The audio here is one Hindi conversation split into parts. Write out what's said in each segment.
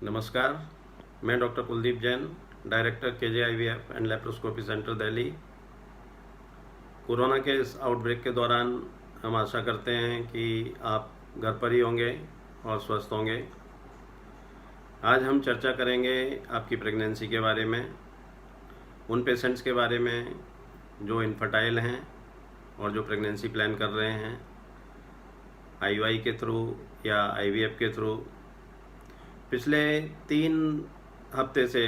नमस्कार, मैं doctor Kuldeep Jain, director KJ IVF and laparoscopy centre Delhi. Corona के इस आउटब्रेक के दौरान हम आशा करते हैं कि आप घर पर ही होंगे और स्वस्थ होंगे। आज हम चर्चा करेंगे आपकी प्रेगनेंसी के बारे में, उन पेशेंट्स के बारे में जो इनफर्टाइल हैं और जो प्रेगनेंसी प्लान कर रहे हैं आईयूआई के थ्रू या आईवीएफ के थ्रू। पिछले 3 हफ्ते से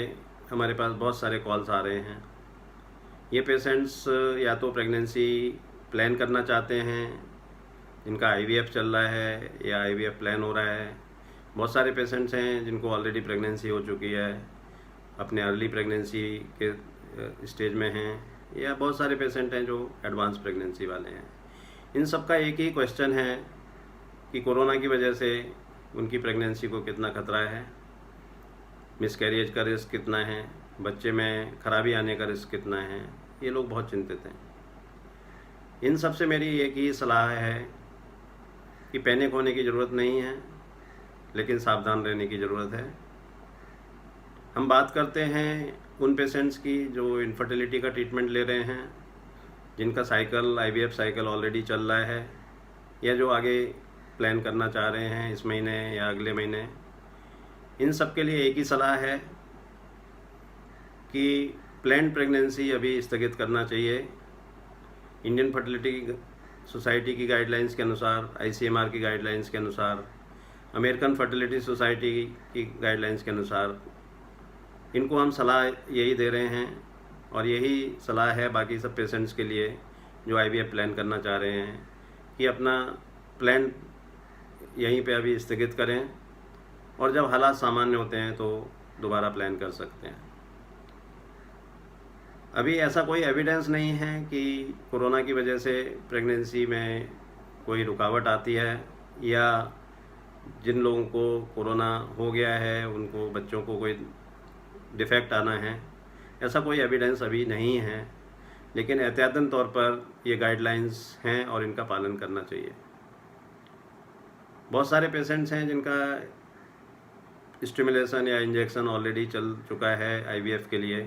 हमारे पास बहुत सारे कॉल्स आ रहे हैं। ये पेशेंट्स या तो प्रेगनेंसी प्लान करना चाहते हैं, जिनका आईवीएफ चल रहा है या आईवीएफ प्लान हो रहा है। बहुत सारे पेशेंट्स हैं जिनको ऑलरेडी प्रेगनेंसी हो चुकी है, अपने अर्ली प्रेगनेंसी के स्टेज में हैं, या बहुत सारे पेशेंट हैं जो एडवांस प्रेगनेंसी वाले हैं। इन सब का एक ही क्वेश्चन है कि कोरोना की वजह से उनकी प्रेगनेंसी को कितना खतरा है, मिसकैरेज का रिस्क कितना है, बच्चे में खराबी आने का रिस्क कितना है। ये लोग बहुत चिंतित हैं। इन सब से मेरी एक ही सलाह है कि पैनिक होने की ज़रूरत नहीं है, लेकिन सावधान रहने की ज़रूरत है। हम बात करते हैं उन पेशेंट्स की जो इनफर्टिलिटी का ट्रीटमेंट ले रहे हैं, जिनका साइकिल आईवीएफ साइकिल ऑलरेडी चल रहा है, या जो आगे प्लान करना चाह रहे हैं इस महीने या अगले महीने। इन सब के लिए एक ही सलाह है कि प्लान्ड प्रेगनेंसी अभी स्थगित करना चाहिए। इंडियन फर्टिलिटी सोसाइटी की गाइडलाइंस के अनुसार, आईसीएमआर की गाइडलाइंस के अनुसार, अमेरिकन फर्टिलिटी सोसाइटी की गाइडलाइंस के अनुसार इनको हम सलाह यही दे रहे हैं, और यही सलाह है बाकी सब पेशेंट्स के लिए जो आईवीएफ प्लान करना चाह रहे हैं कि अपना प्लान यहीं पे अभी स्थगित करें, और जब हालात सामान्य होते हैं तो दोबारा प्लान कर सकते हैं। अभी ऐसा कोई एविडेंस नहीं है कि कोरोना की वजह से प्रेगनेंसी में कोई रुकावट आती है, या जिन लोगों को कोरोना हो गया है उनको बच्चों को कोई डिफेक्ट आना है। ऐसा कोई एविडेंस अभी नहीं है, लेकिन एहतियातन तौर पर ये गाइडलाइंस हैं और इनका पालन करना चाहिए। बहुत सारे पेशेंट्स हैं जिनका स्टिमुलेशन या इंजेक्शन ऑलरेडी चल चुका है आईवीएफ के लिए।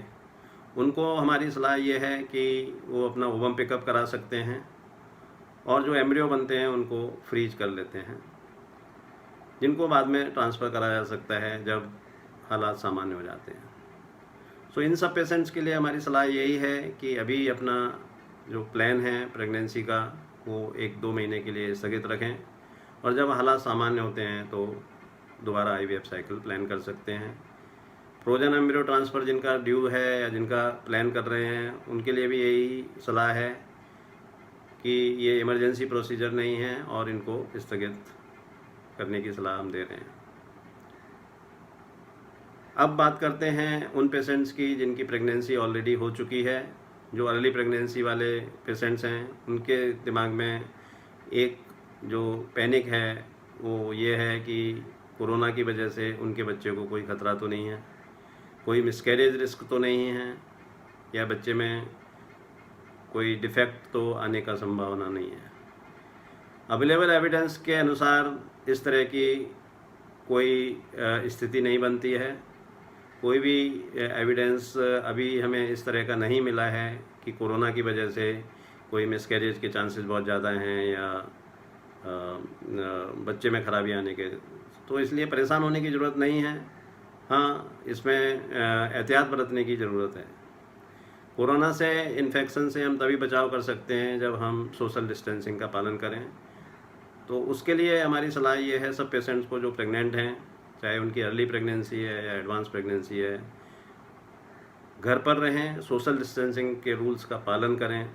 उनको हमारी सलाह ये है कि वो अपना ओवम पिकअप करा सकते हैं, और जो एम्ब्रियो बनते हैं उनको फ्रीज कर लेते हैं, जिनको बाद में ट्रांसफ़र करा जा सकता है जब हालात सामान्य हो जाते हैं। सो इन सब पेशेंट्स के लिए हमारी सलाह यही है कि अभी अपना जो प्लान है प्रेगनेंसी का वो 1-2 महीने के लिए स्थगित रखें, और जब हालात सामान्य होते हैं तो दोबारा आईवीएफ साइकिल प्लान कर सकते हैं। फ्रोजन एम्ब्रियो ट्रांसफ़र जिनका ड्यू है या जिनका प्लान कर रहे हैं, उनके लिए भी यही सलाह है कि ये इमरजेंसी प्रोसीजर नहीं है और इनको स्थगित करने की सलाह हम दे रहे हैं। अब बात करते हैं उन पेशेंट्स की जिनकी प्रेगनेंसी ऑलरेडी हो चुकी है। जो अर्ली प्रेगनेंसी वाले पेशेंट्स हैं, उनके दिमाग में एक जो पैनिक है वो ये है कि कोरोना की वजह से उनके बच्चे को कोई ख़तरा तो नहीं है, कोई मिसकैरेज रिस्क तो नहीं है, या बच्चे में कोई डिफेक्ट तो आने का संभावना नहीं है। अवेलेबल एविडेंस के अनुसार इस तरह की कोई स्थिति नहीं बनती है। कोई भी एविडेंस अभी हमें इस तरह का नहीं मिला है कि कोरोना की वजह से कोई मिसकैरेज के चांसेस बहुत ज़्यादा हैं या बच्चे में खराबी आने के। तो इसलिए परेशान होने की ज़रूरत नहीं है। हाँ, इसमें एहतियात बरतने की ज़रूरत है। कोरोना से इन्फेक्शन से हम तभी बचाव कर सकते हैं जब हम सोशल डिस्टेंसिंग का पालन करें। तो उसके लिए हमारी सलाह ये है सब पेशेंट्स को जो प्रेग्नेंट हैं, चाहे उनकी अर्ली प्रेगनेंसी है या एडवांस प्रेगनेंसी है, घर पर रहें, सोशल डिस्टेंसिंग के रूल्स का पालन करें।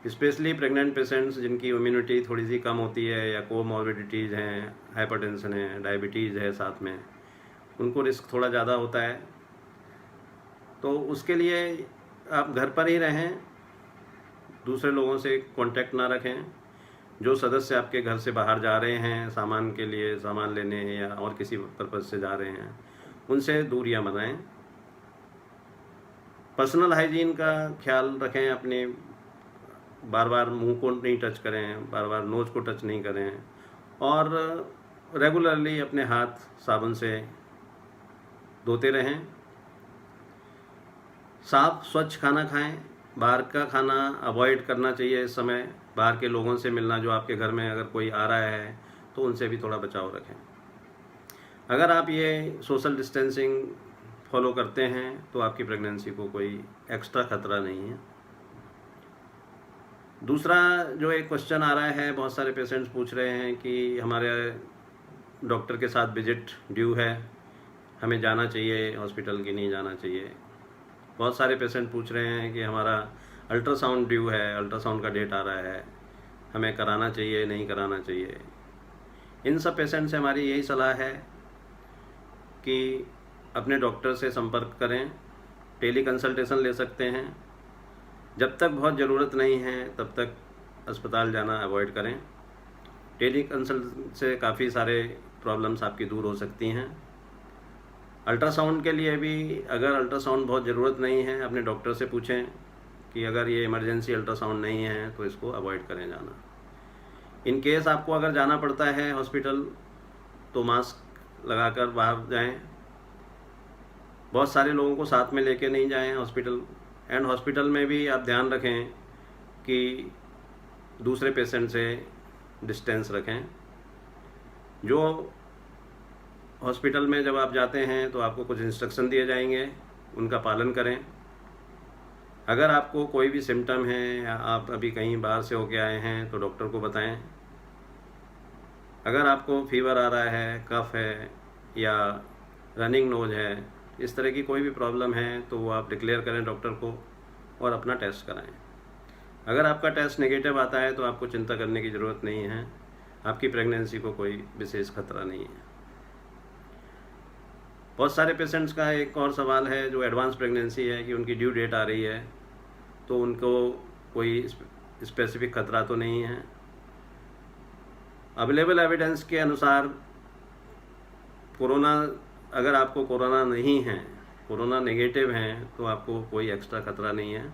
स्पेशली प्रेग्नेंट पेशेंट्स जिनकी इम्यूनिटी थोड़ी सी कम होती है, या कोमॉर्बिडिटीज़ हैं, हाइपरटेंशन है, डायबिटीज़ है साथ में, उनको रिस्क थोड़ा ज़्यादा होता है। तो उसके लिए आप घर पर ही रहें, दूसरे लोगों से कांटेक्ट ना रखें। जो सदस्य आपके घर से बाहर जा रहे हैं सामान के लिए, सामान लेने या और किसी पर्पज़ से जा रहे हैं, उनसे दूरियां बनाएं। पर्सनल हाइजीन का ख्याल रखें, अपने बार बार मुंह को नहीं टच करें, बार बार नोज़ को टच नहीं करें, और रेगुलरली अपने हाथ साबुन से धोते रहें। साफ स्वच्छ खाना खाएं। बाहर का खाना अवॉइड करना चाहिए इस समय। बाहर के लोगों से मिलना, जो आपके घर में अगर कोई आ रहा है तो उनसे भी थोड़ा बचाव रखें। अगर आप ये सोशल डिस्टेंसिंग फॉलो करते हैं तो आपकी प्रेगनेंसी को कोई एक्स्ट्रा खतरा नहीं है। दूसरा जो एक क्वेश्चन आ रहा है, बहुत सारे पेशेंट्स पूछ रहे हैं कि हमारे डॉक्टर के साथ विजिट ड्यू है, हमें जाना चाहिए हॉस्पिटल की नहीं जाना चाहिए। बहुत सारे पेशेंट पूछ रहे हैं कि हमारा अल्ट्रासाउंड ड्यू है, अल्ट्रासाउंड का डेट आ रहा है, हमें कराना चाहिए नहीं कराना चाहिए। इन सब पेशेंट से हमारी यही सलाह है कि अपने डॉक्टर से संपर्क करें, टेली कंसल्टेशन ले सकते हैं। जब तक बहुत ज़रूरत नहीं है तब तक अस्पताल जाना अवॉइड करें। टेली कंसल्ट से काफ़ी सारे प्रॉब्लम्स आपकी दूर हो सकती हैं। अल्ट्रासाउंड के लिए भी अगर अल्ट्रासाउंड बहुत ज़रूरत नहीं है, अपने डॉक्टर से पूछें कि अगर ये इमरजेंसी अल्ट्रासाउंड नहीं है तो इसको अवॉइड करें जाना। इन केस आपको अगर जाना पड़ता है हॉस्पिटल तो मास्क लगाकर बाहर जाएं। बहुत सारे लोगों को साथ में लेके नहीं जाएं हॉस्पिटल। एंड हॉस्पिटल में भी आप ध्यान रखें कि दूसरे पेशेंट से डिस्टेंस रखें। जो हॉस्पिटल में जब आप जाते हैं तो आपको कुछ इंस्ट्रक्शन दिए जाएंगे, उनका पालन करें। अगर आपको कोई भी सिम्टम है या आप अभी कहीं बाहर से होके आए हैं तो डॉक्टर को बताएं। अगर आपको फीवर आ रहा है, कफ है या रनिंग नोज है, इस तरह की कोई भी प्रॉब्लम है तो वो आप डिक्लेयर करें डॉक्टर को और अपना टेस्ट कराएं। अगर आपका टेस्ट नेगेटिव आता है तो आपको चिंता करने की ज़रूरत नहीं है, आपकी प्रेगनेंसी को कोई विशेष खतरा नहीं है। बहुत सारे पेशेंट्स का एक और सवाल है जो एडवांस प्रेगनेंसी है कि उनकी ड्यू डेट आ रही है तो उनको कोई स्पेसिफिक खतरा तो नहीं है। अवेलेबल एविडेंस के अनुसार कोरोना, अगर आपको कोरोना नहीं है, कोरोना नेगेटिव हैं, तो आपको कोई एक्स्ट्रा खतरा नहीं है।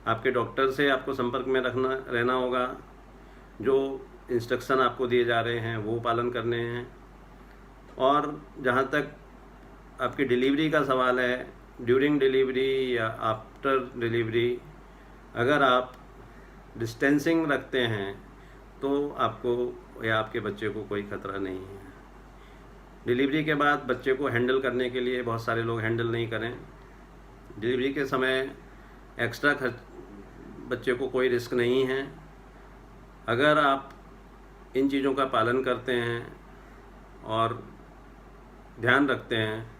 आपके डॉक्टर से आपको संपर्क में रहना होगा। जो इंस्ट्रक्शन आपको दिए जा रहे हैं वो पालन करने हैं। और जहाँ तक आपकी डिलीवरी का सवाल है, ड्यूरिंग डिलीवरी या आफ्टर डिलीवरी अगर आप डिस्टेंसिंग रखते हैं तो आपको या आपके बच्चे को कोई खतरा नहीं है। डिलीवरी के बाद बच्चे को हैंडल करने के लिए बहुत सारे लोग हैंडल नहीं करें। डिलीवरी के समय एक्स्ट्रा बच्चे को कोई रिस्क नहीं है। अगर आप इन चीज़ों का पालन करते हैं और ध्यान रखते हैं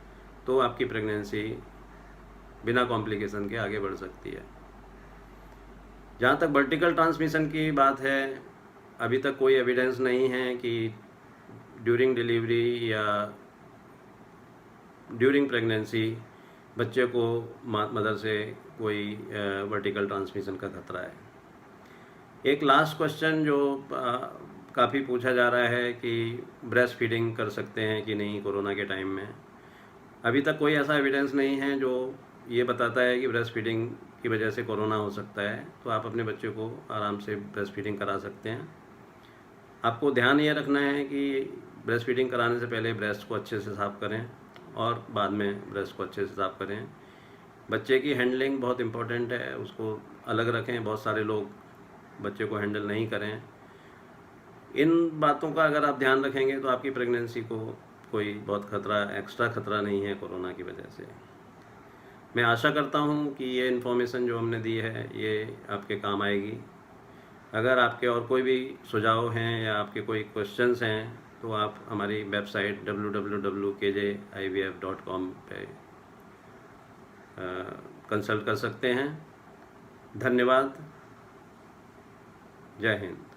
तो आपकी प्रेगनेंसी बिना कॉम्प्लिकेशन के आगे बढ़ सकती है। जहाँ तक वर्टिकल ट्रांसमिशन की बात है, अभी तक कोई एविडेंस नहीं है कि ड्यूरिंग डिलीवरी या ड्यूरिंग प्रेगनेंसी बच्चे को मदर से कोई वर्टिकल ट्रांसमिशन का खतरा है। एक लास्ट क्वेश्चन जो काफ़ी पूछा जा रहा है कि ब्रेस्ट फीडिंग कर सकते हैं कि नहीं कोरोना के टाइम में। अभी तक कोई ऐसा एविडेंस नहीं है जो ये बताता है कि ब्रेस्ट फीडिंग की वजह से कोरोना हो सकता है। तो आप अपने बच्चे को आराम से ब्रेस्ट फीडिंग करा सकते हैं। आपको ध्यान ये रखना है कि ब्रेस्ट फीडिंग कराने से पहले ब्रेस्ट को अच्छे से साफ़ करें और बाद में ब्रेस्ट को अच्छे से साफ़ करें। बच्चे की हैंडलिंग बहुत इम्पोर्टेंट है, उसको अलग रखें। बहुत सारे लोग बच्चे को हैंडल नहीं करें। इन बातों का अगर आप ध्यान रखेंगे तो आपकी प्रेगनेंसी को कोई बहुत खतरा, एक्स्ट्रा खतरा नहीं है कोरोना की वजह से। मैं आशा करता हूँ कि ये इन्फॉर्मेशन जो हमने दी है ये आपके काम आएगी। अगर आपके और कोई भी सुझाव हैं या आपके कोई क्वेश्चंस हैं तो आप हमारी वेबसाइट www.kjivf.com पे कंसल्ट कर सकते हैं। धन्यवाद। जय हिंद।